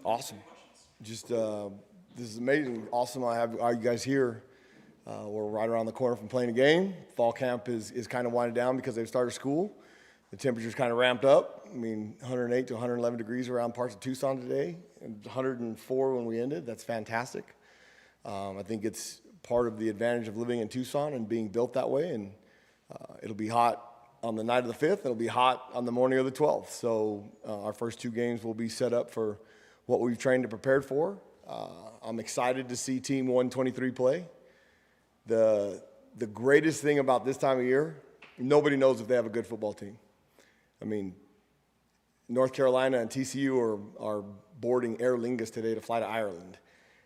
Awesome. Just this is amazing. Awesome. I have all you guys here. We're right around the corner from playing a game. Fall camp is kind of winding down because they've started school. The temperature's kind of ramped up. I mean, 108 to 111 degrees around parts of Tucson today, and 104 when we ended. That's fantastic. I think it's part of the advantage of living in Tucson and being built that way. And it'll be hot on the night of the 5th. It'll be hot on the morning of the 12th. So our first two games will be set up for what we've trained and prepared for. I'm excited to see Team 123 play. The greatest thing about this time of year, nobody knows if they have a good football team. I mean, North Carolina and TCU are boarding Aer Lingus today to fly to Ireland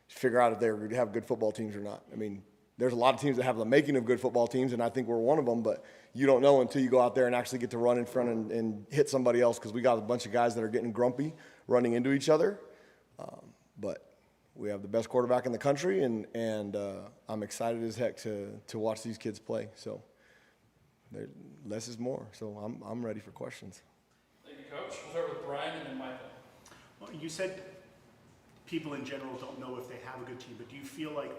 to figure out if they're going to have good football teams or not. I mean, there's a lot of teams that have the making of good football teams, and I think we're one of them, but you don't know until you go out there and actually get to run in front and hit somebody else, because we got a bunch of guys that are getting grumpy running into each other. But we have the best quarterback in the country, and I'm excited as heck to watch these kids play. So less is more. So I'm ready for questions. Thank you, Coach. We'll start with Brian and then Michael. Well, you said people in general don't know if they have a good team, but do you feel like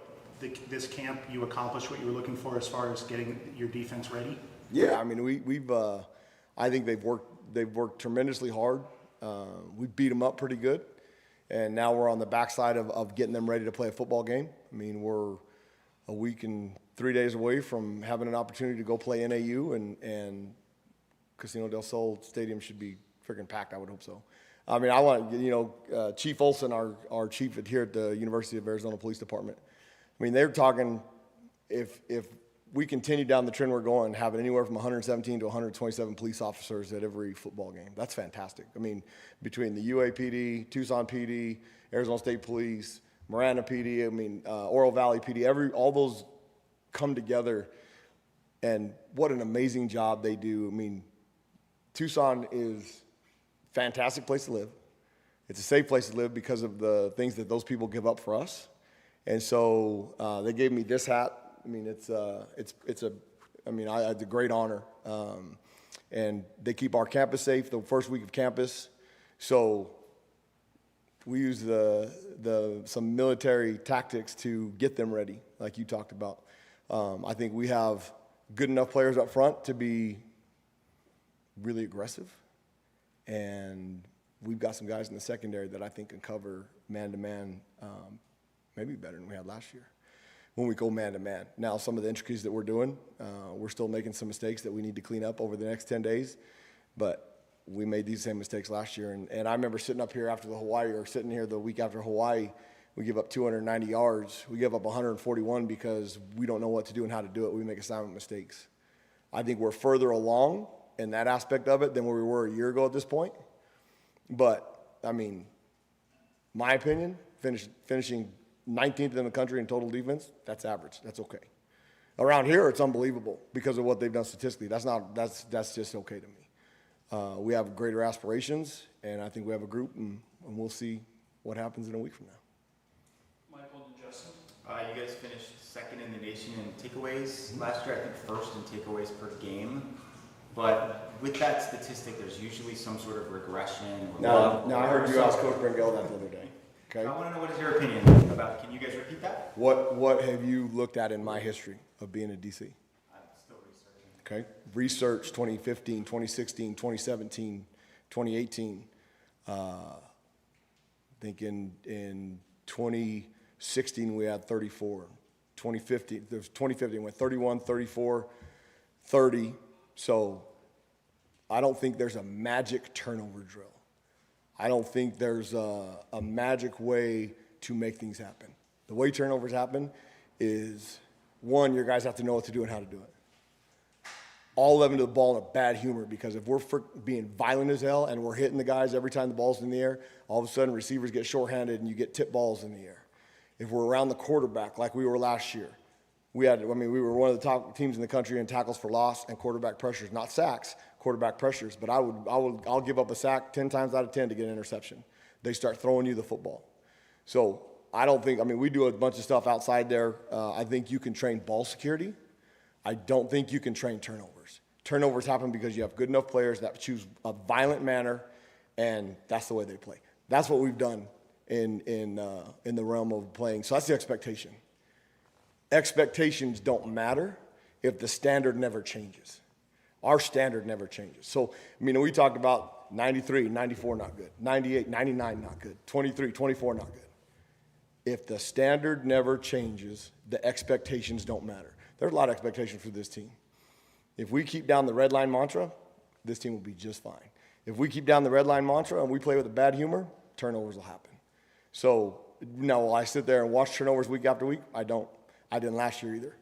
this camp you accomplished what you were looking for as far as getting your defense ready? Yeah, I mean we've I think they've worked tremendously hard. We beat them up pretty good, and now we're on the backside of getting them ready to play a football game. I mean, we're a week and 3 days away from having an opportunity to go play NAU, and Casino del Sol Stadium should be freaking packed. I would hope so. I mean, I want, Chief Olson, our chief here at the University of Arizona Police Department. I mean, they're talking if we continue down the trend we're going, having anywhere from 117 to 127 police officers at every football game. That's fantastic. I mean, between the UAPD, Tucson PD, Arizona State Police, Miranda PD, I mean, Oro Valley PD, all those come together, and what an amazing job they do. I mean, Tucson is a fantastic place to live. It's a safe place to live because of the things that those people give up for us. And so they gave me this hat. I mean, it's a great honor. And they keep our campus safe the first week of campus. So we use some military tactics to get them ready, like you talked about. I think we have good enough players up front to be really aggressive. And we've got some guys in the secondary that I think can cover man-to-man maybe better than we had last year when we go man-to-man. Now, some of the intricacies that we're doing, we're still making some mistakes that we need to clean up over the next 10 days. But we made these same mistakes last year. And I remember sitting up here after sitting here the week after Hawaii, we give up 290 yards. We give up 141 because we don't know what to do and how to do it. We make assignment mistakes. I think we're further along in that aspect of it than where we were a year ago at this point. But, I mean, my opinion, finishing 19th in the country in total defense, that's average. That's okay. Around here, it's unbelievable because of what they've done statistically. That's just okay to me. We have greater aspirations, and I think we have a group, and we'll see what happens in a week from now. Michael and Justin. You guys finished second in the nation in takeaways last year, I think first in takeaways per game. But with that statistic, there's usually some sort of regression. Now I heard you ask Coach Brengel that the other day. Okay. I want to know, what is your opinion about it? Can you guys repeat that? What have you looked at in my history of being a DC? I'm still researching. Okay. Research 2015, 2016, 2017, 2018. I think in 2016 we had 34. 2015 went 31, 34, 30. So I don't think there's a magic turnover drill. I don't think there's a magic way to make things happen. The way turnovers happen is, one, your guys have to know what to do and how to do it. All 11 to the ball in a bad humor, because if we're being violent as hell and we're hitting the guys every time the ball's in the air, all of a sudden receivers get shorthanded and you get tip balls in the air. If we're around the quarterback like we were last year, we were one of the top teams in the country in tackles for loss and quarterback pressures, not sacks, quarterback pressures. But I'll give up a sack 10 times out of 10 to get an interception. They start throwing you the football. So we do a bunch of stuff outside there. I think you can train ball security. I don't think you can train turnovers. Turnovers happen because you have good enough players that choose a violent manner, and that's the way they play. That's what we've done in the realm of playing. So that's the expectation. Expectations don't matter if the standard never changes. Our standard never changes. So, I mean, we talked about 93, 94, not good. 98, 99, not good. 23, 24, not good. If the standard never changes, the expectations don't matter. There's a lot of expectations for this team. If we keep down the red line mantra, this team will be just fine. If we keep down the red line mantra and we play with a bad humor, turnovers will happen. So, now will I sit there and watch turnovers week after week? I don't. I didn't last year either.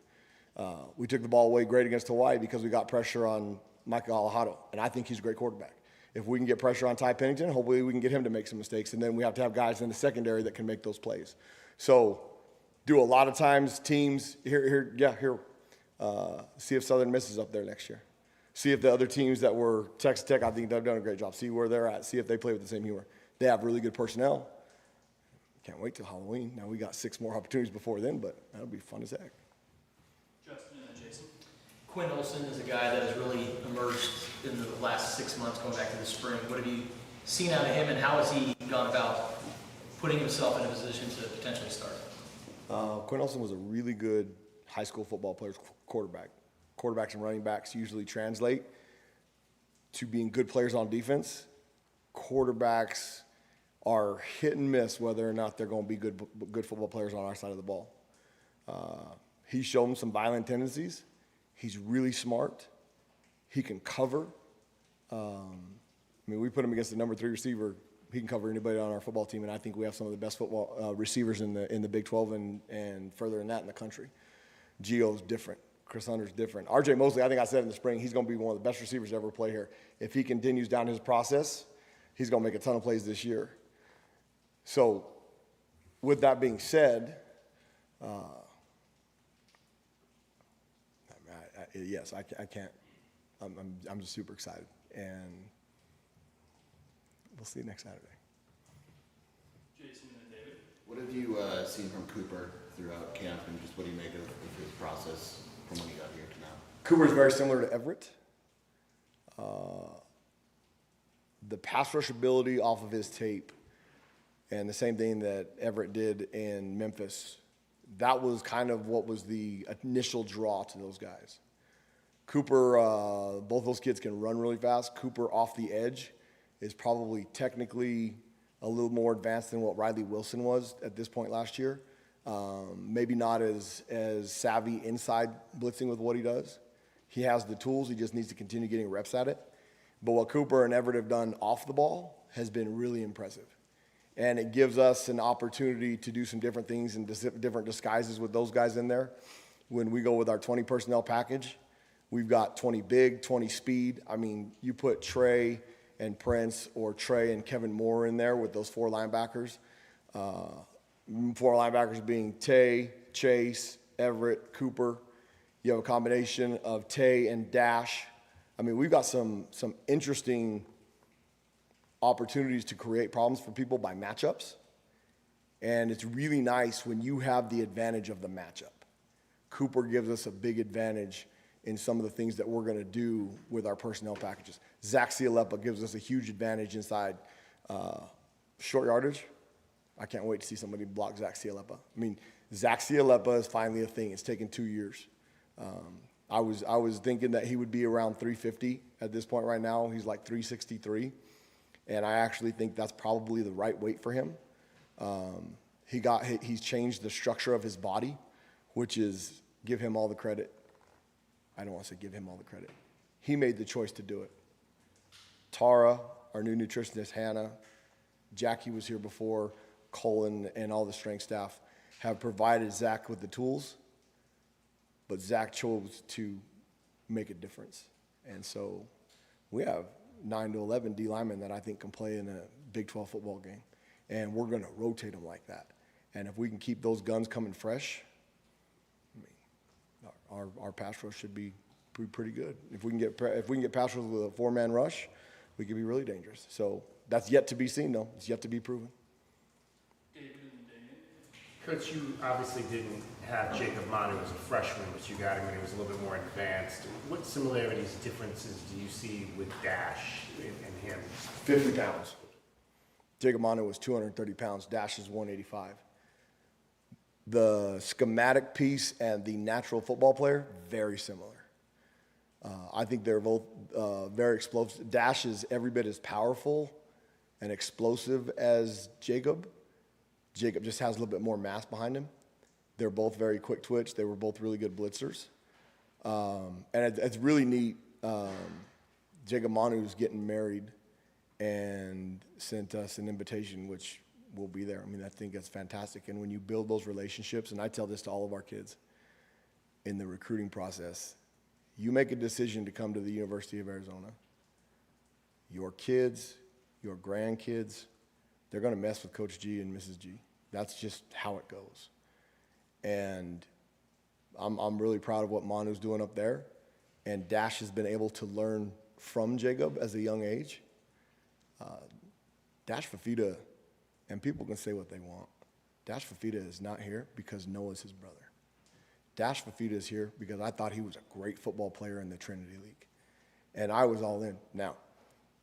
We took the ball away great against Hawaii because we got pressure on Micah Alejado, and I think he's a great quarterback. If we can get pressure on Ty Pennington, hopefully we can get him to make some mistakes, and then we have to have guys in the secondary that can make those plays. So, do a lot of times teams see if Southern misses up there next year. See if the other teams that were Texas Tech, I think they've done a great job. See where they're at. See if they play with the same humor. They have really good personnel. Can't wait till Halloween. Now we got 6 more opportunities before then, but that'll be fun as heck. Justin and then Jason. Quinn Olson is a guy that has really emerged in the last 6 months, going back to the spring. What have you seen out of him, and how has he gone about putting himself in a position to potentially start? Quinn Olson was a really good high school football player's quarterback. Quarterbacks and running backs usually translate to being good players on defense. Quarterbacks are hit and miss whether or not they're going to be good football players on our side of the ball. He's shown some violent tendencies. He's really smart. He can cover. We put him against the number 3 receiver. He can cover anybody on our football team, and I think we have some of the best football receivers in the Big 12 and further than that in the country. Gio's different. Chris Hunter's different. R.J. Mosley, I think I said in the spring, he's going to be one of the best receivers to ever play here. If he continues down his process, he's going to make a ton of plays this year. So, with that being said, yes, I can't. I'm just super excited, and we'll see you next Saturday. Jason and David. What have you seen from Cooper throughout camp, and just what do you make of his process from when he got here to now? Cooper's very similar to Everett. The pass rush ability off of his tape, and the same thing that Everett did in Memphis, that was kind of what was the initial draw to those guys. Cooper, both those kids can run really fast. Cooper off the edge is probably technically a little more advanced than what Riley Wilson was at this point last year. Maybe not as savvy inside blitzing with what he does. He has the tools. He just needs to continue getting reps at it. But what Cooper and Everett have done off the ball has been really impressive. And it gives us an opportunity to do some different things and different disguises with those guys in there. When we go with our 20 personnel package, we've got 20 big, 20 speed. I mean, you put Trey and Prince or Trey and Kevin Moore in there with those 4 linebackers. 4 linebackers being Tay, Chase, Everett, Cooper. You have a combination of Tay and Dash. I mean, we've got some interesting opportunities to create problems for people by matchups. And it's really nice when you have the advantage of the matchup. Cooper gives us a big advantage in some of the things that we're going to do with our personnel packages. Zach Cialepa gives us a huge advantage inside short yardage. I can't wait to see somebody block Zach Cialepa. I mean, Zach Cialepa is finally a thing. It's taken 2 years. I was thinking that he would be around 350 at this point right now. He's like 363. And I actually think that's probably the right weight for him. He's changed the structure of his body, which is give him all the credit. I don't want to say give him all the credit. He made the choice to do it. Tara, our new nutritionist, Hannah, Jackie was here before, Colin, and all the strength staff have provided Zach with the tools, but Zach chose to make a difference. And so we have 9 to 11 D linemen that I think can play in a Big 12 football game, and we're going to rotate them like that. And if we can keep those guns coming fresh, I mean, our pass rush should be pretty good. If we can get pass rush with a 4-man rush, we could be really dangerous. So that's yet to be seen, though. It's yet to be proven. David and Damian. Coach, you obviously didn't have Jacob Manu as a freshman, but you got him when he was a little bit more advanced. What similarities, differences do you see with Dash and him? 50 pounds. Jacob Manu was 230 pounds. Dash is 185. The schematic piece and the natural football player, very similar. I think they're both very explosive. Dash is every bit as powerful and explosive as Jacob. Jacob just has a little bit more mass behind him. They're both very quick twitch. They were both really good blitzers. And it's really neat. Jacob Manu's getting married and sent us an invitation, which will be there. I mean, I think that's fantastic. And when you build those relationships, and I tell this to all of our kids in the recruiting process, you make a decision to come to the University of Arizona. Your kids, your grandkids, they're going to mess with Coach G and Mrs. G. That's just how it goes. And I'm really proud of what Manu's doing up there. And Dash has been able to learn from Jacob as a young age. Dash Fafita, and people can say what they want, Dash Fafita is not here because Noah's his brother. Dash Fafita is here because I thought he was a great football player in the Trinity League. And I was all in. Now,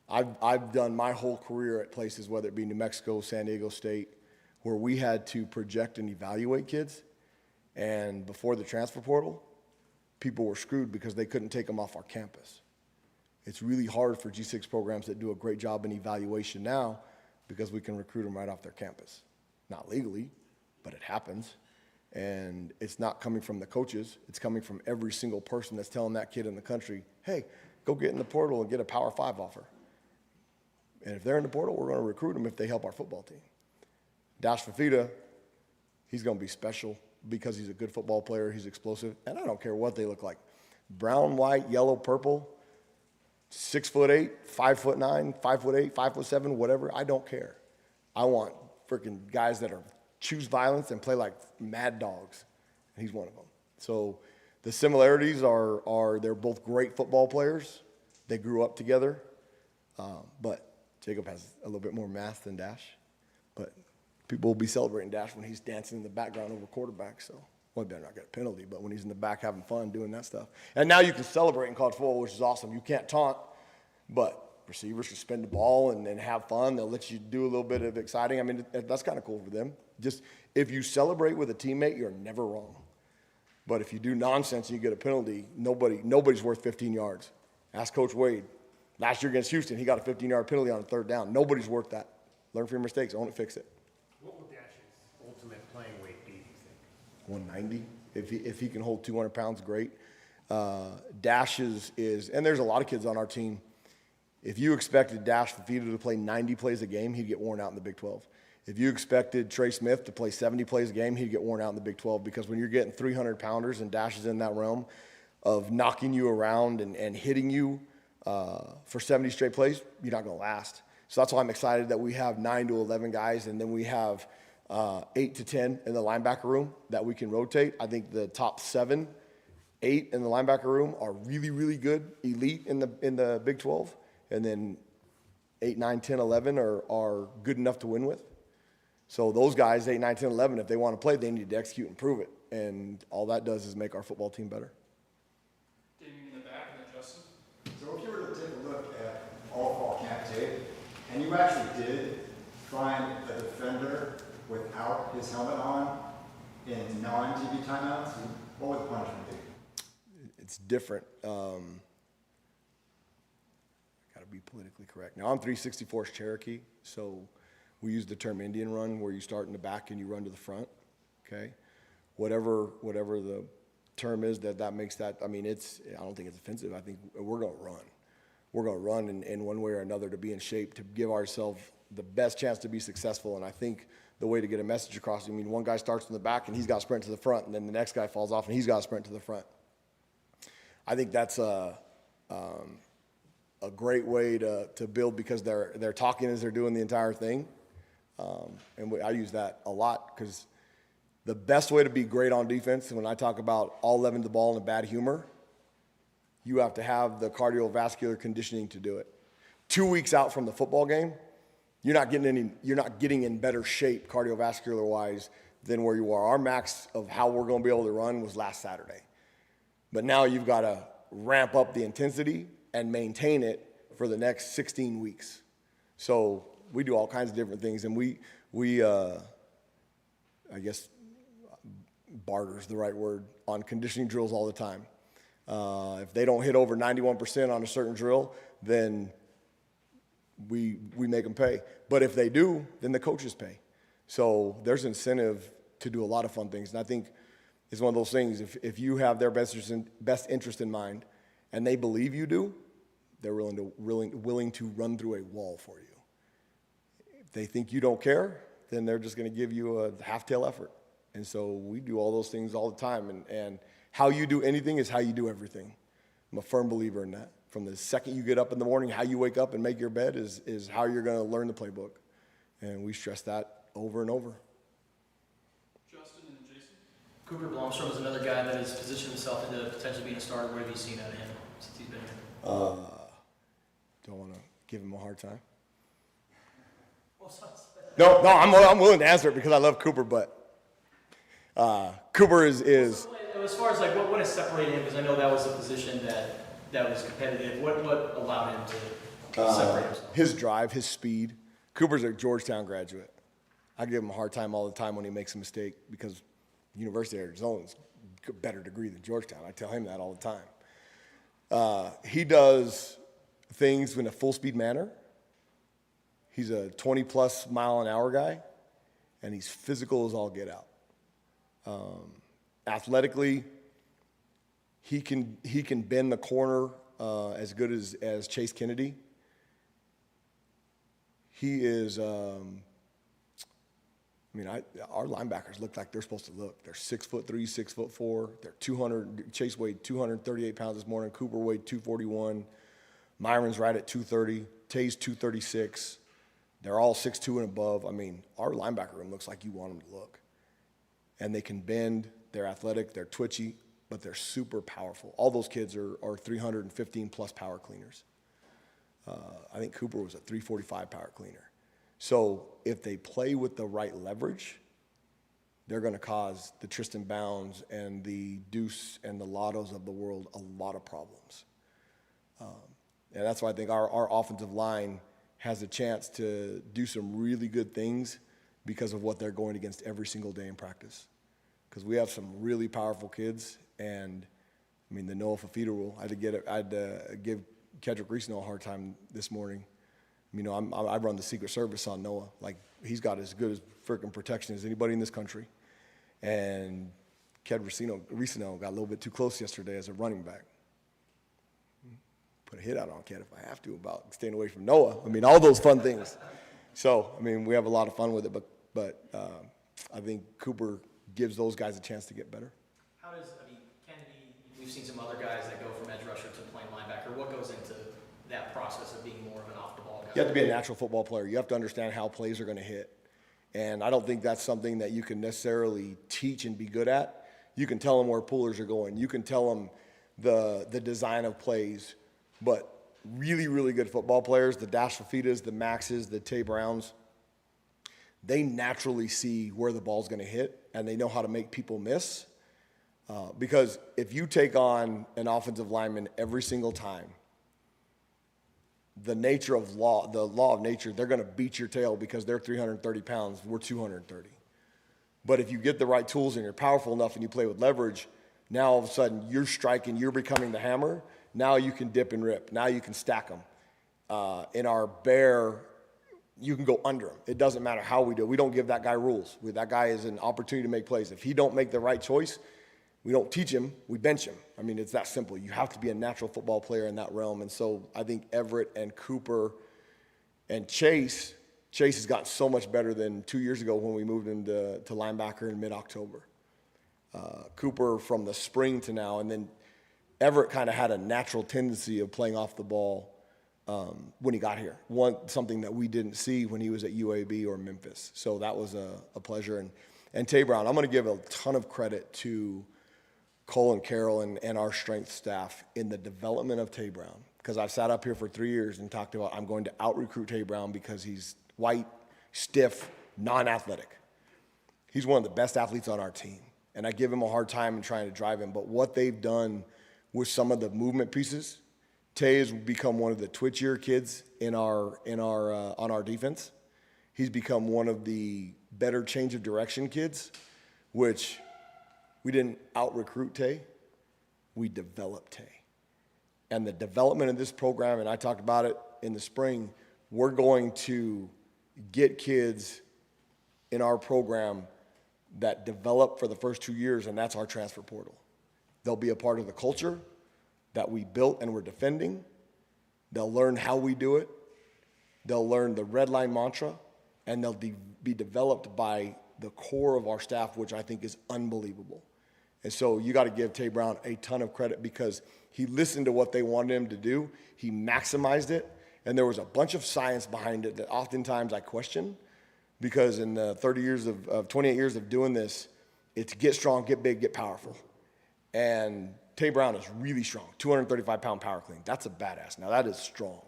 I've done my whole career at places, whether it be New Mexico, San Diego State, where we had to project and evaluate kids. And before the transfer portal, people were screwed because they couldn't take them off our campus. It's really hard for G6 programs that do a great job in evaluation now because we can recruit them right off their campus. Not legally, but it happens. And it's not coming from the coaches. It's coming from every single person that's telling that kid in the country, hey, go get in the portal and get a Power 5 offer. And if they're in the portal, we're going to recruit them if they help our football team. Dash Fafita, he's going to be special because he's a good football player. He's explosive. And I don't care what they look like. Brown, white, yellow, purple, 6'8", 5'9", 5'8", 5'7", whatever. I don't care. I want freaking guys that choose violence and play like mad dogs. And he's one of them. So the similarities are they're both great football players. They grew up together. But Jacob has a little bit more mass than Dash. But people will be celebrating Dash when he's dancing in the background over quarterback. So, well, he better not get a penalty, but when he's in the back having fun doing that stuff. And now you can celebrate in college football, which is awesome. You can't taunt, but receivers can spin the ball and have fun. They'll let you do a little bit of exciting. I mean, that's kind of cool for them. Just if you celebrate with a teammate, you're never wrong. But if you do nonsense and you get a penalty, nobody's worth 15 yards. Ask Coach Wade. Last year against Houston, he got a 15-yard penalty on a third down. Nobody's worth that. Learn from your mistakes. Own it, fix it. What would Dash's ultimate playing weight be, do you think? 190. If he can hold 200 pounds, great. Dash is, and there's a lot of kids on our team. If you expected Dash Fafita to play 90 plays a game, he'd get worn out in the Big 12. If you expected Trey Smith to play 70 plays a game, he'd get worn out in the Big 12 because when you're getting 300-pounders and Dash is in that realm of knocking you around and hitting you for 70 straight plays, you're not going to last. So that's why I'm excited that we have 9 to 11 guys, and then we have 8 to 10 in the linebacker room that we can rotate. I think the top 7, 8 in the linebacker room are really, really good, elite in the Big 12. And then 8, 9, 10, 11 are good enough to win with. So those guys, 8, 9, 10, 11, if they want to play, they need to execute and prove it. And all that does is make our football team better. Damien in the back, and then Justin. So if you were to take a look at all fall camp tape, and you actually did find a defender without his helmet on in non-TV timeouts, what would the punishment be? It's different. Be politically correct. Now I'm 364's Cherokee, so we use the term Indian run where you start in the back and you run to the front. Okay, whatever the term is that makes that. I mean, I don't think it's offensive. I think we're gonna run. We're gonna run in one way or another to be in shape to give ourselves the best chance to be successful. And I think the way to get a message across. I mean, one guy starts in the back and he's got to sprint to the front, and then the next guy falls off and he's got to sprint to the front. I think that's a great way to build because they're talking as they're doing the entire thing. I use that a lot because the best way to be great on defense, when I talk about all 11 the ball in a bad humor, you have to have the cardiovascular conditioning to do it. 2 weeks out from the football game, you're not getting in better shape cardiovascular wise than where you are. Our max of how we're going to be able to run was last Saturday. But now you've got to ramp up the intensity and maintain it for the next 16 weeks. So we do all kinds of different things, and we I guess barter is the right word, on conditioning drills all the time. If they don't hit over 91% on a certain drill, then we make them pay. But if they do, then the coaches pay. So there's incentive to do a lot of fun things. And I think it's one of those things, if you have their best interest in mind and they believe you do, they're willing to run through a wall for you. If they think you don't care, then they're just going to give you a half-tail effort. And so we do all those things all the time. And how you do anything is how you do everything. I'm a firm believer in that. From the second you get up in the morning, how you wake up and make your bed is how you're going to learn the playbook. And we stress that over and over. Justin and Jason? Cooper Blomstrom is another guy that has positioned himself into potentially being a starter. What have you seen out of him since he's been here? Don't want to give him a hard time. Well, No, I'm willing to answer it because I love Cooper, but Cooper is as far as like what has separated him, because I know that was a position that was competitive. What allowed him to separate himself? his drive, his speed. Cooper's a Georgetown graduate. I give him a hard time all the time when he makes a mistake because University of Arizona's a better degree than Georgetown. I tell him that all the time. He does things in a full-speed manner. He's a 20-plus mile-an-hour guy, and he's physical as all get out. Athletically, he can bend the corner as good as Chase Kennedy. He is, our linebackers look like they're supposed to look. They're 6'3", 6'4". They're 200. Chase weighed 238 pounds this morning. Cooper weighed 241. Myron's right at 230. Tay's 236. They're all 6'2" and above. I mean, our linebacker room looks like you want them to look. And they can bend. They're athletic. They're twitchy, but they're super powerful. All those kids are 315-plus power cleaners. I think Cooper was a 345 power cleaner. So if they play with the right leverage, they're going to cause the Tristan Bounds and the Deuce and the Lottos of the world a lot of problems. And that's why I think our offensive line has a chance to do some really good things because of what they're going against every single day in practice. Because we have some really powerful kids, and I mean the Noah Fafita rule. I had to give Kedrick Reesno a hard time this morning. You know, I run the Secret Service on Noah. Like, he's got as good as freaking protection as anybody in this country. And Kedrick Reesno got a little bit too close yesterday as a running back. Put a hit out on Ked if I have to about staying away from Noah. I mean, all those fun things. So, I mean, we have a lot of fun with it, but I think Cooper gives those guys a chance to get better. Kennedy, we've seen some other guys that go from edge rusher to playing linebacker. What goes into that process of being more of an off-the-ball guy? You have to be a natural football player. You have to understand how plays are going to hit. And I don't think that's something that you can necessarily teach and be good at. You can tell them where pullers are going. You can tell them the design of plays. But really, really good football players, the Dash Fafitas, the Maxes, the Tay Browns, they naturally see where the ball's going to hit, and they know how to make people miss. Because if you take on an offensive lineman every single time, the law of nature, they're going to beat your tail because they're 330 pounds, we're 230. But if you get the right tools and you're powerful enough and you play with leverage, now all of a sudden you're striking, you're becoming the hammer. Now you can dip and rip. Now you can stack them. In our bear, you can go under him. It doesn't matter how we do it. We don't give that guy rules. That guy is an opportunity to make plays. If he don't make the right choice, we don't teach him, we bench him. I mean, it's that simple. You have to be a natural football player in that realm. And so I think Everett and Cooper and Chase has gotten so much better than 2 years ago when we moved him to linebacker in mid-October. Cooper from the spring to now, and then Everett kind of had a natural tendency of playing off the ball when he got here. Something that we didn't see when he was at UAB or Memphis. So that was a pleasure. And Tay Brown, I'm going to give a ton of credit to Cole and Carol and our strength staff in the development of Tay Brown. Because I've sat up here for 3 years and talked about I'm going to out-recruit Tay Brown because he's white, stiff, non-athletic. He's one of the best athletes on our team. And I give him a hard time in trying to drive him. But what they've done with some of the movement pieces, Tay has become one of the twitchier kids on our defense. He's become one of the better change of direction kids, which we didn't out-recruit Tay, we developed Tay. And the development of this program, and I talked about it in the spring, we're going to get kids in our program that develop for the first 2 years, and that's our transfer portal. They'll be a part of the culture that we built and we're defending. They'll learn how we do it. They'll learn the red line mantra, and they'll be developed by the core of our staff, which I think is unbelievable. And so you got to give Tay Brown a ton of credit because he listened to what they wanted him to do. He maximized it, and there was a bunch of science behind it that oftentimes I question because in the 28 years of doing this, it's get strong, get big, get powerful. And Tay Brown is really strong, 235-pound power clean. That's a badass. Now, that is strong.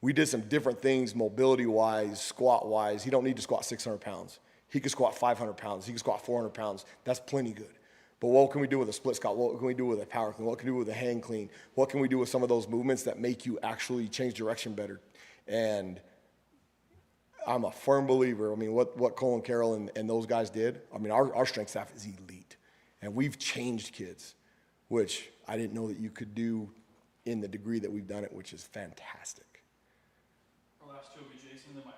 We did some different things mobility-wise, squat-wise. He don't need to squat 600 pounds. He can squat 500 pounds. He can squat 400 pounds. That's plenty good. But what can we do with a split squat? What can we do with a power clean? What can we do with a hang clean? What can we do with some of those movements that make you actually change direction better? And I'm a firm believer. I mean, what Cole and Carroll and those guys did, I mean, our strength staff is elite. And we've changed kids, which I didn't know that you could do in the degree that we've done it, which is fantastic. Our last two will be Jason, then Mike.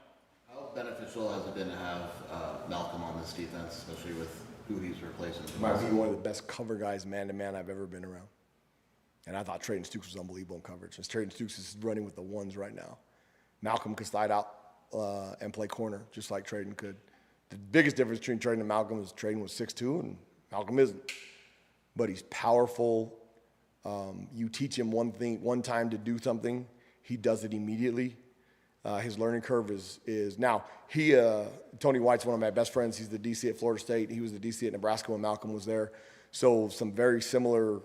How beneficial has it been to have Malcolm on this defense, especially with who he's replacing? Might be one of the best cover guys man-to-man I've ever been around. And I thought Trayden Stukes was unbelievable in coverage. And Trayden Stukes is running with the ones right now. Malcolm could slide out and play corner just like Trayden could. The biggest difference between Trayden and Malcolm is Trayden was 6'2", and Malcolm isn't. But he's powerful. You teach him one time to do something, he does it immediately. His learning curve is now, Tony White's one of my best friends. He's the DC at Florida State. He was the DC at Nebraska when Malcolm was there. So some very similar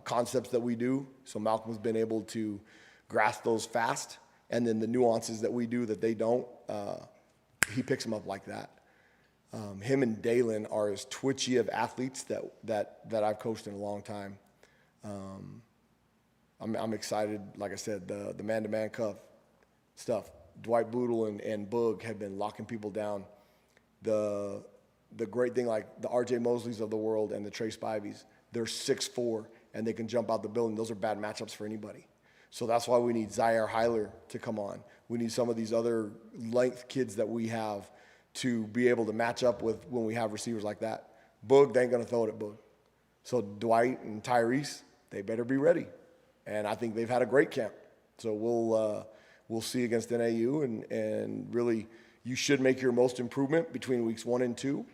concepts that we do. So Malcolm's been able to grasp those fast. And then the nuances that we do that they don't, he picks them up like that. Him and Dalen are as twitchy of athletes that I've coached in a long time. I'm excited, like I said, the man-to-man cuff stuff. Dwight Boodle and Boog have been locking people down. The great thing, like the R.J. Mosleys of the world and the Trey Spivey's, they're 6'4", and they can jump out the building. Those are bad matchups for anybody. So that's why we need Zaire Heiler to come on. We need some of these other length kids that we have to be able to match up with when we have receivers like that. Boog, they ain't going to throw it at Boog. So Dwight and Tyrese, they better be ready. And I think they've had a great camp. So we'll see against NAU. And really, you should make your most improvement between weeks 1 and 2.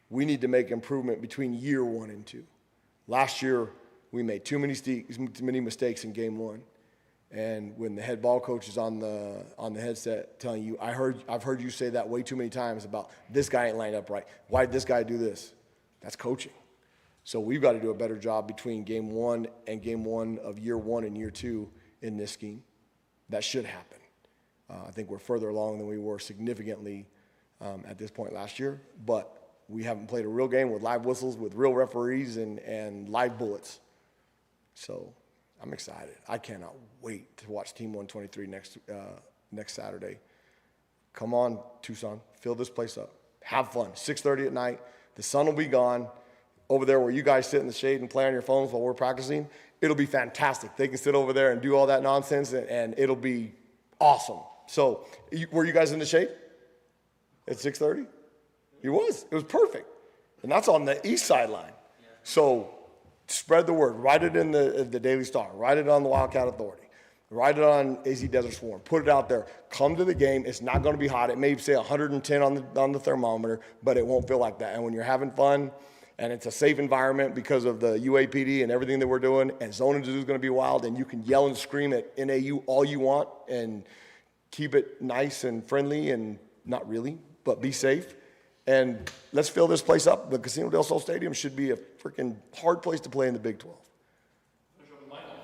We need to make improvement between year 1 and 2. Last year, we made too many mistakes in game 1. And when the head ball coach is on the headset telling you, I've heard you say that way too many times about this guy ain't lined up right. Why'd this guy do this? That's coaching. So we've got to do a better job between game 1 and game 1 of year 1 and year 2 in this scheme. That should happen. I think we're further along than we were significantly at this point last year, but we haven't played a real game with live whistles, with real referees and live bullets. So I'm excited. I cannot wait to watch Team 123 next Saturday. Come on, Tucson, fill this place up. Have fun. 6:30 at night. The sun will be gone. Over there where you guys sit in the shade and play on your phones while we're practicing, it'll be fantastic. They can sit over there and do all that nonsense, and it'll be awesome. So were you guys in the shade at 6:30? It was perfect. And that's on the east sideline. So spread the word. Write it in the Daily Star. Write it on the Wildcat Authority. Write it on AZ Desert Swarm. Put it out there. Come to the game. It's not going to be hot. It may say 110 on the thermometer, but it won't feel like that. And when you're having fun and it's a safe environment because of the UAPD and everything that we're doing, and Zone is going to be wild, and you can yell and scream at NAU all you want and keep it nice and friendly and not really, but be safe. And let's fill this place up. The Casino del Sol Stadium should be a freaking hard place to play in the Big 12.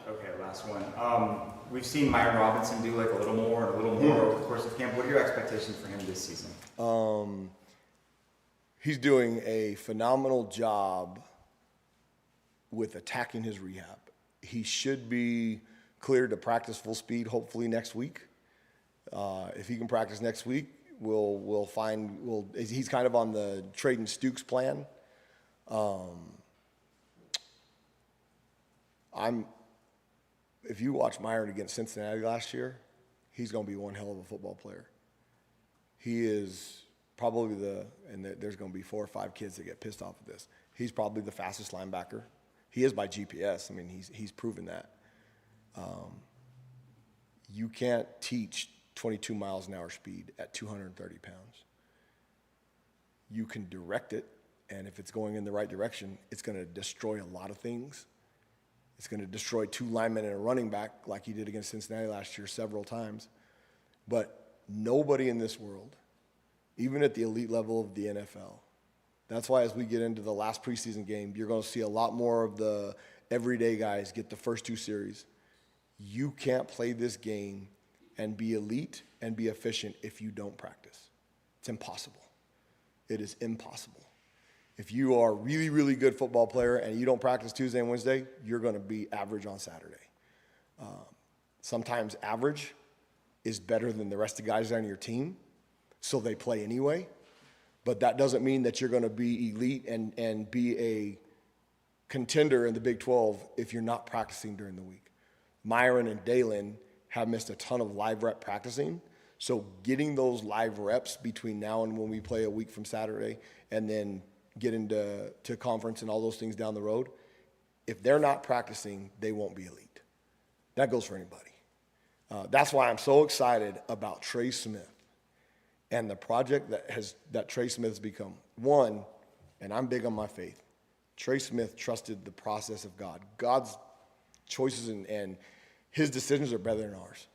Okay, last one. We've seen Myron Robinson do like a little more and a little more over the course of camp. What are your expectations for him this season? He's doing a phenomenal job with attacking his rehab. He should be cleared to practice full speed hopefully next week. If he can practice next week, He's kind of on the Traden Stukes plan. If you watch Myron against Cincinnati last year, he's going to be one hell of a football player. He is probably and there's going to be 4 or 5 kids that get pissed off at this. He's probably the fastest linebacker. He is by GPS. I mean, he's proven that. You can't teach 22 miles an hour speed at 230 pounds. You can direct it, and if it's going in the right direction, it's going to destroy a lot of things. It's going to destroy 2 linemen and a running back like he did against Cincinnati last year several times. But nobody in this world, even at the elite level of the NFL, that's why as we get into the last preseason game, you're going to see a lot more of the everyday guys get the first 2 series. You can't play this game and be elite and be efficient if you don't practice. It's impossible. It is impossible. If you are a really, really good football player and you don't practice Tuesday and Wednesday, you're going to be average on Saturday. Sometimes average is better than the rest of the guys on your team, so they play anyway. But that doesn't mean that you're going to be elite and be a contender in the Big 12 if you're not practicing during the week. Myron and Dalen have missed a ton of live rep practicing, so getting those live reps between now and when we play a week from Saturday and then get into conference and all those things down the road, if they're not practicing, they won't be elite. That goes for anybody. That's why I'm so excited about Trey Smith and the project that Trey Smith has become. One, and I'm big on my faith, Trey Smith trusted the process of God. God's choices and his decisions are better than ours.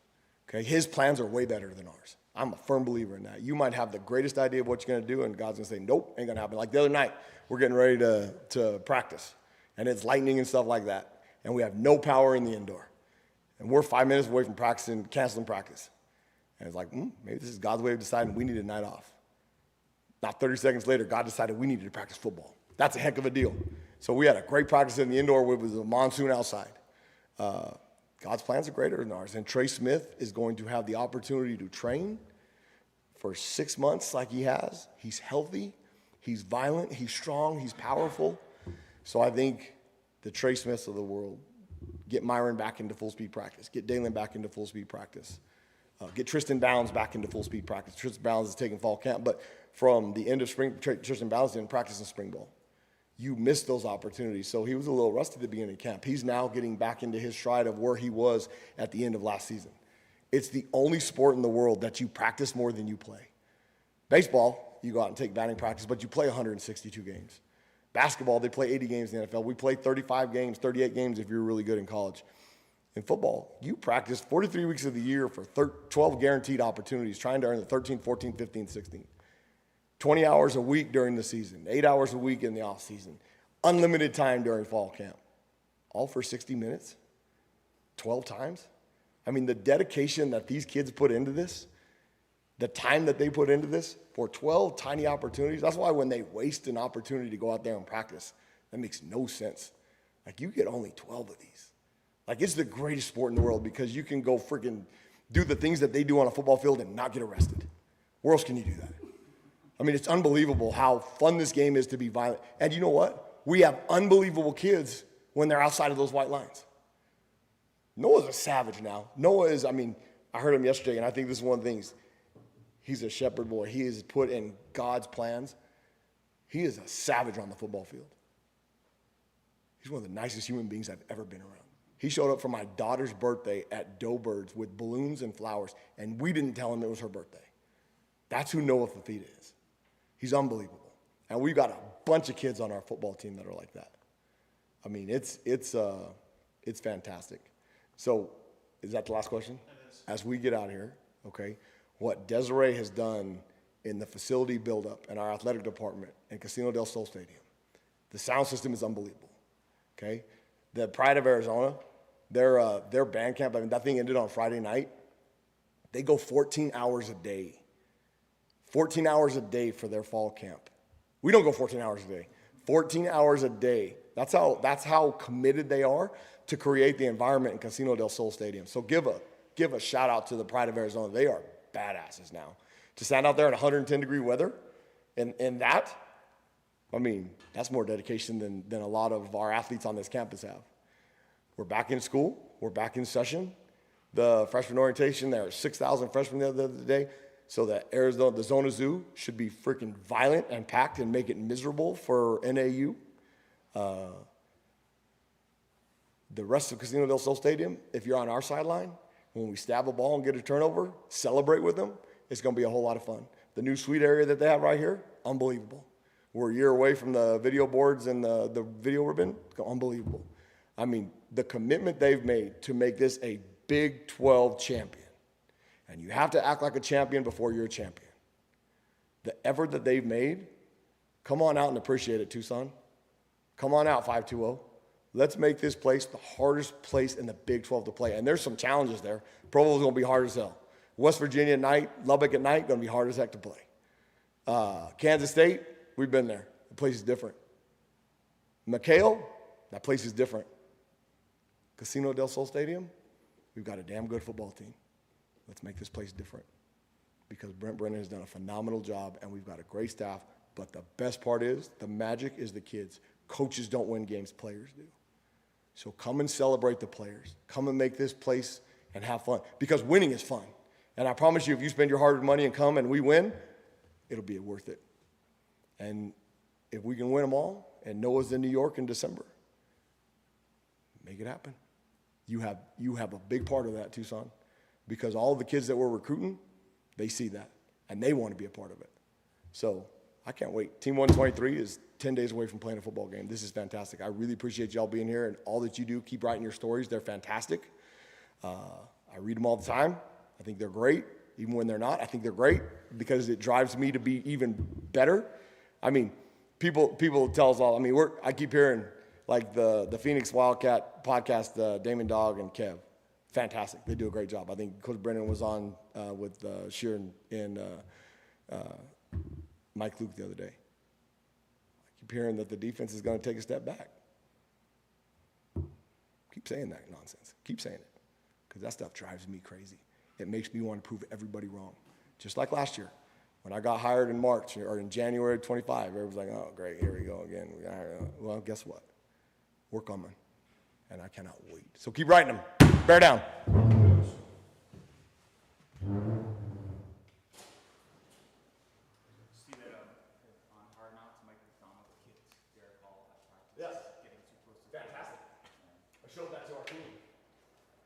Okay, his plans are way better than ours. I'm a firm believer in that. You might have the greatest idea of what you're going to do, and God's going to say, nope, ain't going to happen. Like the other night, we're getting ready to practice, and it's lightning and stuff like that, and we have no power in the indoor. And we're 5 minutes away from canceling practice. And it's like, maybe this is God's way of deciding we need a night off. Not 30 seconds later, God decided we needed to practice football. That's a heck of a deal. So we had a great practice in the indoor. It was a monsoon outside. God's plans are greater than ours. And Trey Smith is going to have the opportunity to train for 6 months like he has. He's healthy. He's violent. He's strong. He's powerful. So I think the Trey Smiths of the world, get Myron back into full-speed practice. Get Dalen back into full-speed practice. Get Tristan Bounds back into full-speed practice. Tristan Bounds is taking fall camp. But from the end of spring, Tristan Bounds didn't practice in spring ball. You missed those opportunities. So he was a little rusty at the beginning of camp. He's now getting back into his stride of where he was at the end of last season. It's the only sport in the world that you practice more than you play. Baseball, you go out and take batting practice, but you play 162 games. Basketball, they play 80 games in the NFL. We play 35 games, 38 games if you're really good in college. In football, you practice 43 weeks of the year for 12 guaranteed opportunities, trying to earn the 13, 14, 15, 16. 20 hours a week during the season, 8 hours a week in the off season, unlimited time during fall camp, all for 60 minutes, 12 times. I mean, the dedication that these kids put into this, the time that they put into this for 12 tiny opportunities, that's why when they waste an opportunity to go out there and practice, that makes no sense. Like, you get only 12 of these. Like, it's the greatest sport in the world because you can go freaking do the things that they do on a football field and not get arrested. Where else can you do that? I mean, it's unbelievable how fun this game is to be violent. And you know what? We have unbelievable kids when they're outside of those white lines. Noah's a savage now. Noah is, I heard him yesterday, and I think this is one of the things. He's a shepherd boy. He is put in God's plans. He is a savage on the football field. He's one of the nicest human beings I've ever been around. He showed up for my daughter's birthday at Doughbirds with balloons and flowers, and we didn't tell him it was her birthday. That's who Noah Fafita is. He's unbelievable. And we've got a bunch of kids on our football team that are like that. I mean, it's fantastic. So, is that the last question? It is. As we get out here, okay, what Desiree has done in the facility buildup in our athletic department in Casino del Sol Stadium, the sound system is unbelievable, okay? The Pride of Arizona, their band camp, that thing ended on Friday night. They go 14 hours a day. 14 hours a day for their fall camp. We don't go 14 hours a day. 14 hours a day. That's how committed they are to create the environment in Casino del Sol Stadium. So give a shout out to the Pride of Arizona. They are badasses now to stand out there in 110-degree weather and that, I mean, that's more dedication than a lot of our athletes on this campus have. We're back in school. We're back in session. The freshman orientation, there are 6,000 freshmen the other day. So the Zona Zoo should be freaking violent and packed and make it miserable for NAU. The rest of Casino del Sol Stadium, if you're on our sideline, when we stab a ball and get a turnover, celebrate with them, it's going to be a whole lot of fun. The new suite area that they have right here, unbelievable. We're a year away from the video boards and the video ribbon, unbelievable. I mean, the commitment they've made to make this a Big 12 champion, and you have to act like a champion before you're a champion. The effort that they've made, come on out and appreciate it, Tucson. Come on out, 520. Let's make this place the hardest place in the Big 12 to play. And there's some challenges there. Provo is going to be hard as hell. West Virginia at night, Lubbock at night, going to be hard as heck to play. Kansas State, we've been there. The place is different. McHale, that place is different. Casino del Sol Stadium, we've got a damn good football team. Let's make this place different. Because Brent Brennan has done a phenomenal job, and we've got a great staff. But the best part is, the magic is the kids. Coaches don't win games, players do. So come and celebrate the players. Come and make this place and have fun. Because winning is fun. And I promise you, if you spend your hard-earned money and come and we win, it'll be worth it. And if we can win them all, and Noah's in New York in December, make it happen. You have a big part of that, Tucson. Because all the kids that we're recruiting, they see that. And they want to be a part of it. So I can't wait. Team 123 is 10 days away from playing a football game. This is fantastic. I really appreciate y'all being here and all that you do. Keep writing your stories. They're fantastic. I read them all the time. I think they're great. Even when they're not, I think they're great because it drives me to be even better. I mean, people tell us all. I mean, I keep hearing like the Phoenix Wildcat podcast, Damon Dog and Kev. Fantastic. They do a great job. I think Coach Brennan was on with Sheeran and Mike Luke the other day. I keep hearing that the defense is going to take a step back. Keep saying that nonsense. Keep saying it because that stuff drives me crazy. It makes me want to prove everybody wrong. Just like last year when I got hired in March or in January of 25, everyone's like, oh, great, here we go again. Well, guess what? We're coming, and I cannot wait. So keep writing them. Bear down. See that on Hard Knocks, Mike McDonald, the kids, Derek Hall at practice. Yes. Getting too close to Fantastic. I showed that to our team.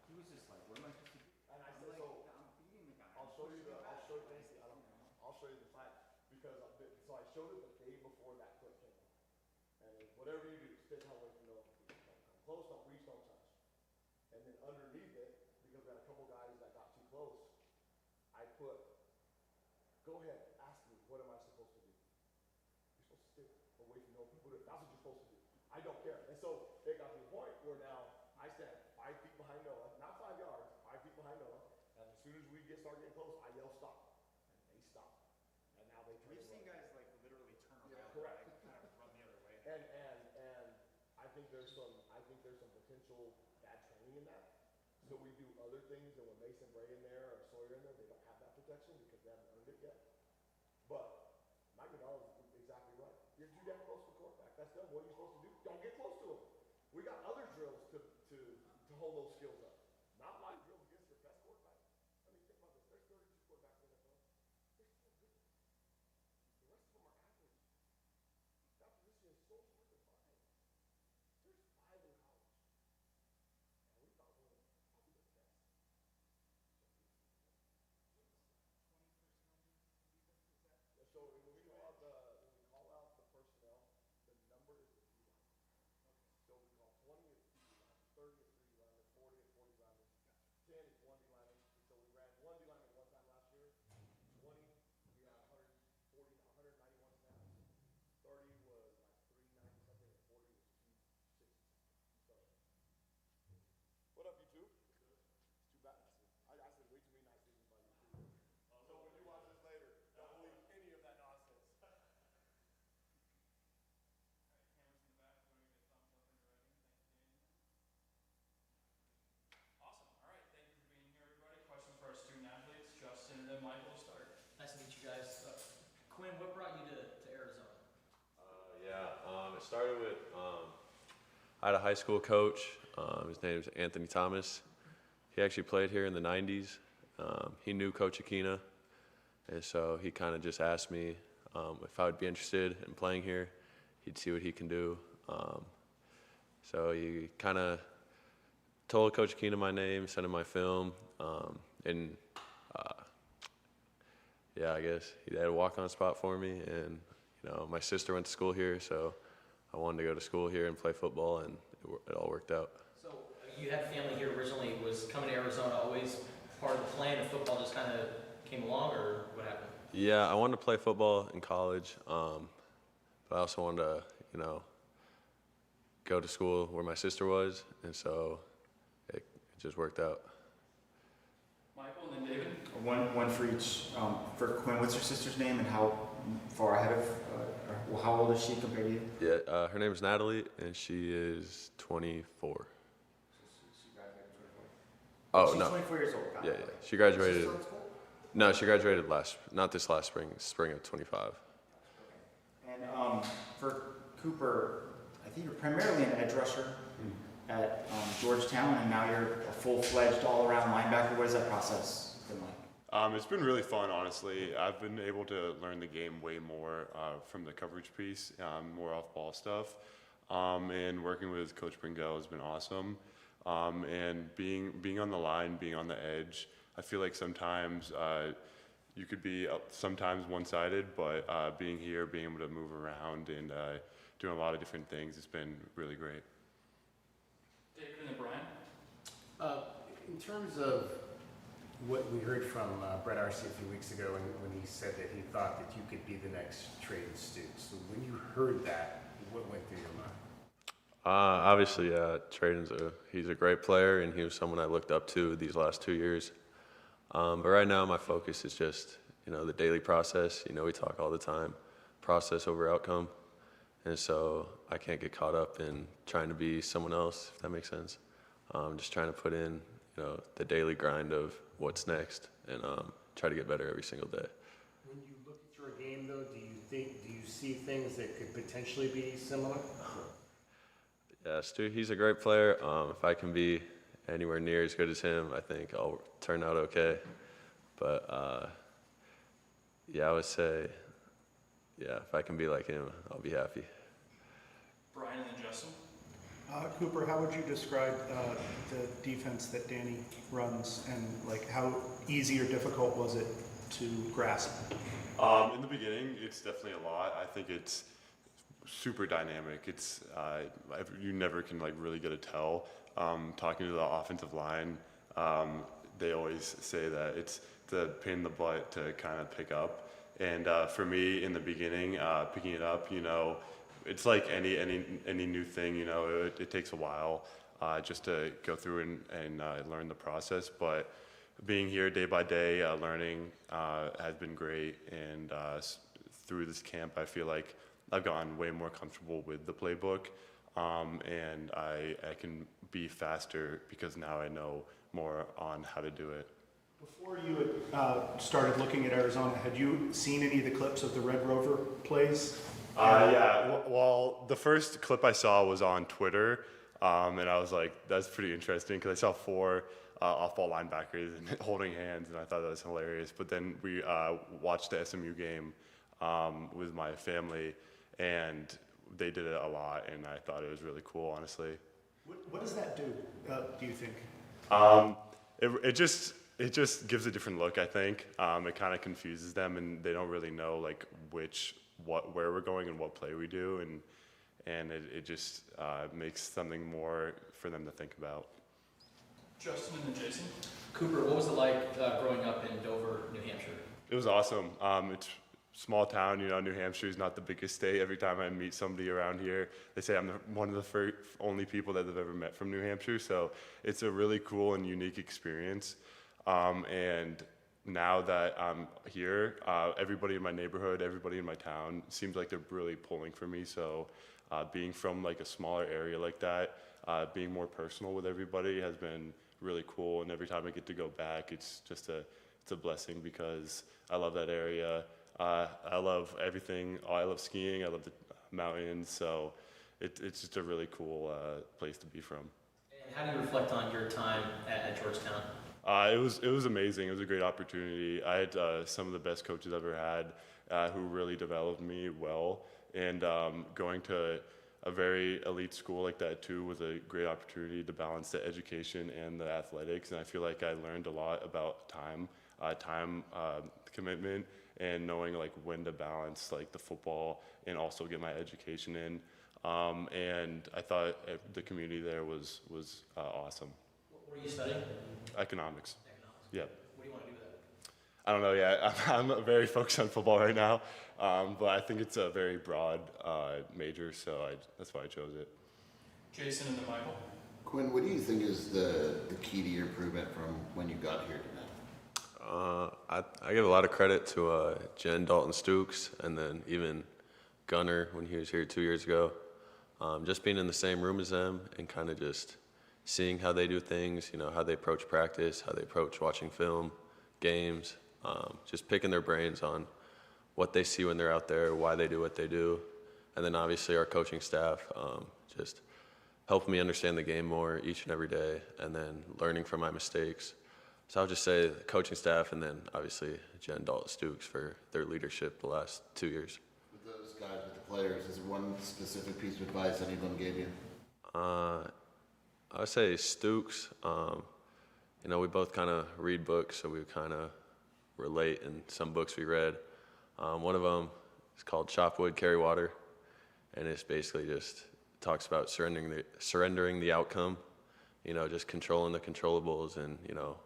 He was just like, what am I supposed to do? And I said, so I'm beating the guy. I'll show you the sign because so I showed it the day before that clip came on. And whatever you do, stay the hell away from the open field. Don't come close, don't reach, don't touch. And then underneath it, because we had a couple guys that got too close, I put, go ahead, ask me, what am I supposed to do? You're supposed to stay away from the open field. That's what you're supposed to do. I don't care. And so it got to the point where now I stand 5 feet behind Noah, not 5 yards, 5 feet behind Noah. And as soon as we start getting close, I yell stop. And they stop. And now they turn. We've seen guys like literally turn around, correct. like, kind of run the other way. And I think there's some potential bad training in that. So we do other things, and when Mason Bray in there or Sawyer in there, they don't have that protection because they haven't earned it yet. But Mike McDonald is exactly right. You're too damn close to the quarterback. That's done. What are you supposed to do? Don't get close to him. We got other drills to hold those skills up. Not live drills against your best quarterback. I mean, think about this. There's 32 quarterbacks in the NFL. There's 4 good ones. The rest of them are athletes. That position is so hard to find. There's 5 in college. And we thought one of them probably the best. So when we call out the personnel, the number is the 3 line. So we call 20 as 3 line, 30 as 3 line, 40 as 40. I had a high school coach. His name is Anthony Thomas. He actually played here in the 90s. He knew Coach Aquina, and so he kind of just asked me if I would be interested in playing here. He'd see what he can do. So he kind of told Coach Aquina my name, sent him my film, and yeah, I guess he had a walk-on spot for me, and my sister went to school here, so I wanted to go to school here and play football, and it all worked out. So you had family here originally. Was coming to Arizona always part of the plan, and football just kind of came along, or what happened? Yeah, I wanted to play football in college, but I also wanted to, go to school where my sister was, and so it just worked out. Michael and then David. One for each. For Quinn, what's your sister's name and how far ahead of, or how old is she compared to you? Yeah, her name is Natalie, and she is 24. She graduated 24. Oh, She's no. 24 years old. Got Yeah, it. yeah. She graduated. Is she still in school? No, she graduated not this last spring of 25. And for Cooper, I think you're primarily an edge rusher at Georgetown, and now you're a full-fledged all-around linebacker. What has that process been like? It's been really fun, honestly. I've been able to learn the game way more from the coverage piece, more off-ball stuff. And working with Coach Pringle has been awesome. And being on the line, being on the edge, I feel like sometimes you could be sometimes one-sided, but being here, being able to move around and doing a lot of different things, it's been really great. David and then Brian. In terms of what we heard from Brett Arce a few weeks ago when he said that he thought that you could be the next Trayden Stoops. So when you heard that, what went through your mind? Obviously, Trayden's he's a great player, and he was someone I looked up to these last 2 years. But right now, my focus is just, the daily process. We talk all the time, process over outcome. And so I can't get caught up in trying to be someone else, if that makes sense. Just trying to put in, the daily grind of what's next and try to get better every single day. When you look at your game, though, do you see things that could potentially be similar? Yeah, Stu, he's a great player. If I can be anywhere near as good as him, I think I'll turn out okay. But yeah, I would say, yeah, if I can be like him, I'll be happy. Brian and then Justin. Cooper, how would you describe the defense that Danny runs, and how easy or difficult was it to grasp? In the beginning, it's definitely a lot. I think it's super dynamic. It's you never can really get a tell. Talking to the offensive line, they always say that it's the pain in the butt to kind of pick up. And for me, in the beginning, picking it up, it's like any new thing. It takes a while just to go through and learn the process. But being here day by day, learning has been great. And through this camp, I feel like I've gotten way more comfortable with the playbook, and I can be faster because now I know more on how to do it. Before you had started looking at Arizona, had you seen any of the clips of the Red Rover plays? Yeah, well, the first clip I saw was on Twitter, and I was like, that's pretty interesting because I saw 4 off-ball linebackers and holding hands, and I thought that was hilarious. But then we watched the SMU game with my family, and they did it a lot, and I thought it was really cool, honestly. What does that do you think? It just gives a different look, I think. It kind of confuses them, and they don't really know where we're going and what play we do, and it just makes something more for them to think about. Justin and then Jason. Cooper, what was it like growing up in Dover, New Hampshire? It was awesome. It's small town, New Hampshire is not the biggest state. Every time I meet somebody around here, they say I'm one of the only people that they've ever met from New Hampshire. So it's a really cool and unique experience. And now that I'm here, everybody in my neighborhood, everybody in my town seems like they're really pulling for me. So being from a smaller area like that, being more personal with everybody has been really cool. And every time I get to go back, it's a blessing because I love that area. I love everything. I love skiing. I love the mountains. So it's just a really cool place to be from. And how do you reflect on your time at Georgetown? It was amazing. It was a great opportunity. I had some of the best coaches I've ever had who really developed me well. And going to a very elite school like that too was a great opportunity to balance the education and the athletics. And I feel like I learned a lot about time commitment, and knowing like when to balance like the football and also get my education in. And I thought the community there was awesome. What were you studying? Economics. Yeah. What do you want to do with that? I don't know yet. I'm very focused on football right now, but I think it's a very broad major, so that's why I chose it. Jason and then Michael. Quinn, what do you think is the key to your improvement from when you got here to now? I give a lot of credit to Jen Dalton-Stooks, and then even Gunner when he was here 2 years ago. Just being in the same room as them and kind of just seeing how they do things, you know, how they approach practice, how they approach watching film, games, just picking their brains on what they see when they're out there, why they do what they do. And then obviously our coaching staff just helped me understand the game more each and every day, and then learning from my mistakes. So I'll just say the coaching staff, and then obviously Jen Dalton-Stooks for their leadership the last 2 years. With those guys, with the players, is there one specific piece of advice any of them gave you? I would say Stooks. You know, we both kind of read books, so we kind of relate in some books we read. One of them is called Chop Wood, Carry Water, and it's basically just talks about surrendering the outcome. You know, just controlling the controllables, and you know,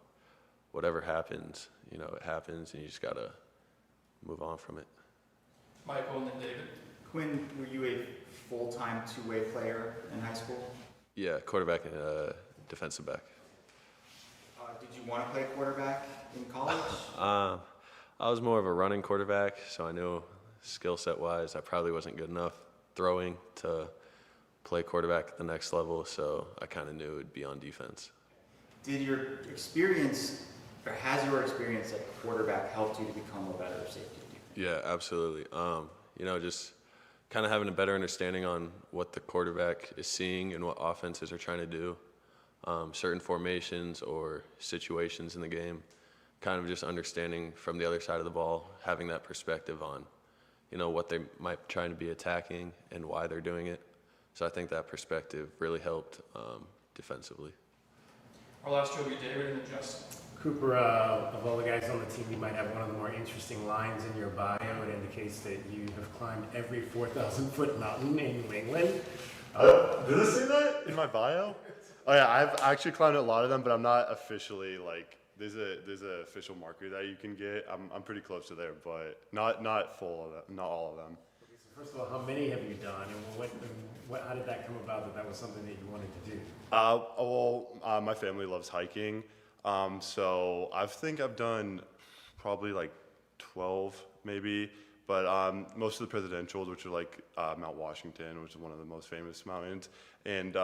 whatever happens, you know, it happens, and you just gotta move on from it. Michael and then David. Quinn, were you a full-time two-way player in high school? Yeah, quarterback and defensive back. Did you want to play quarterback in college? I was more of a running quarterback, so I knew skill set wise I probably wasn't good enough throwing to play quarterback at the next level, so I kind of knew it'd be on defense. Did your experience, or has your experience at quarterback helped you to become a better safety? Yeah, absolutely. You know, just kind of having a better understanding on what the quarterback is seeing and what offenses are trying to do, certain formations or situations in the game, kind of just understanding from the other side of the ball, having that perspective on, you know, what they might try to be attacking and why they're doing it. So I think that perspective really helped defensively. Our last two will be David and then Justin. Cooper, of all the guys on the team, you might have one of the more interesting lines in your bio. It indicates that you have climbed every 4,000-foot mountain in New England. Did it say that in my bio? Oh yeah, I've actually climbed a lot of them, but I'm not officially like. There's a official marker that you can get. I'm pretty close to there, but not full of them, not all of them. Okay, so first of all, how many have you done, and how did that come about that was something that you wanted to do? My family loves hiking, so I think I've done probably like 12 maybe, but most of the presidentials, which are like Mount Washington, which is one of the most famous mountains, and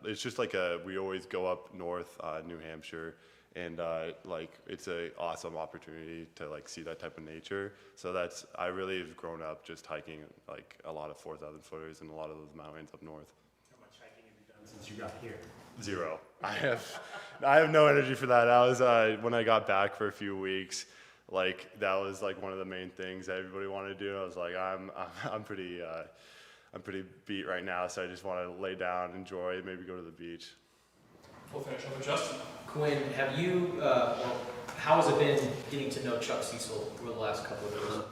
it's just like we always go up north, New Hampshire, and like it's a awesome opportunity to like see that type of nature. So I really have grown up just hiking like a lot of 4,000 footers and a lot of those mountains up north. How much hiking have you done since you got here? 0. I have no energy for that. I was when I got back for a few weeks, like that was like one of the main things that everybody wanted to do. I was like, I'm pretty beat right now, so I just want to lay down, enjoy, maybe go to the beach. We'll finish up with Justin. Quinn, have you, how has it been getting to know Chuck Cecil over the last couple of years?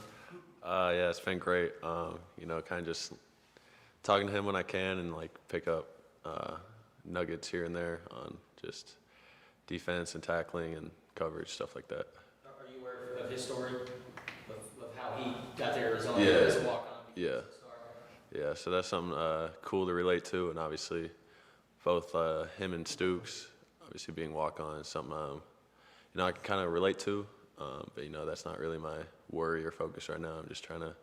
Yeah, it's been great. You know, kind of just talking to him when I can and like pick up nuggets here and there on just defense and tackling and coverage, stuff like that. Are you aware of his story, of how he got there as a walk-on? Yeah. Yeah, so that's something cool to relate to, and obviously both him and Stooks, obviously being walk-on, is something you know I can kind of relate to, but you know that's not really my worry or focus right now. I'm just trying to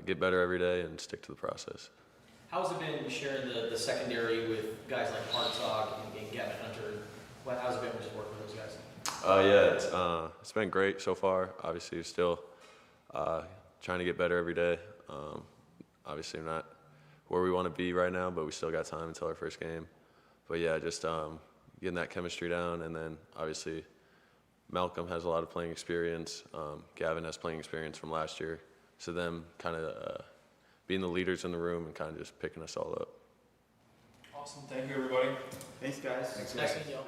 get better every day and stick to the process. How's it been sharing the secondary with guys like Hartzog and Gavin Hunter? How's it been just working with those guys? Yeah, it's been great so far. Obviously, still trying to get better every day. obviously we're not where we want to be right now, but we still got time until our first game. But yeah, just getting that chemistry down, and then obviously Malcolm has a lot of playing experience. Gavin has playing experience from last year. So them kind of being the leaders in the room and kind of just picking us all up. Awesome. Thank you, everybody. Thanks, guys. Thanks, y'all.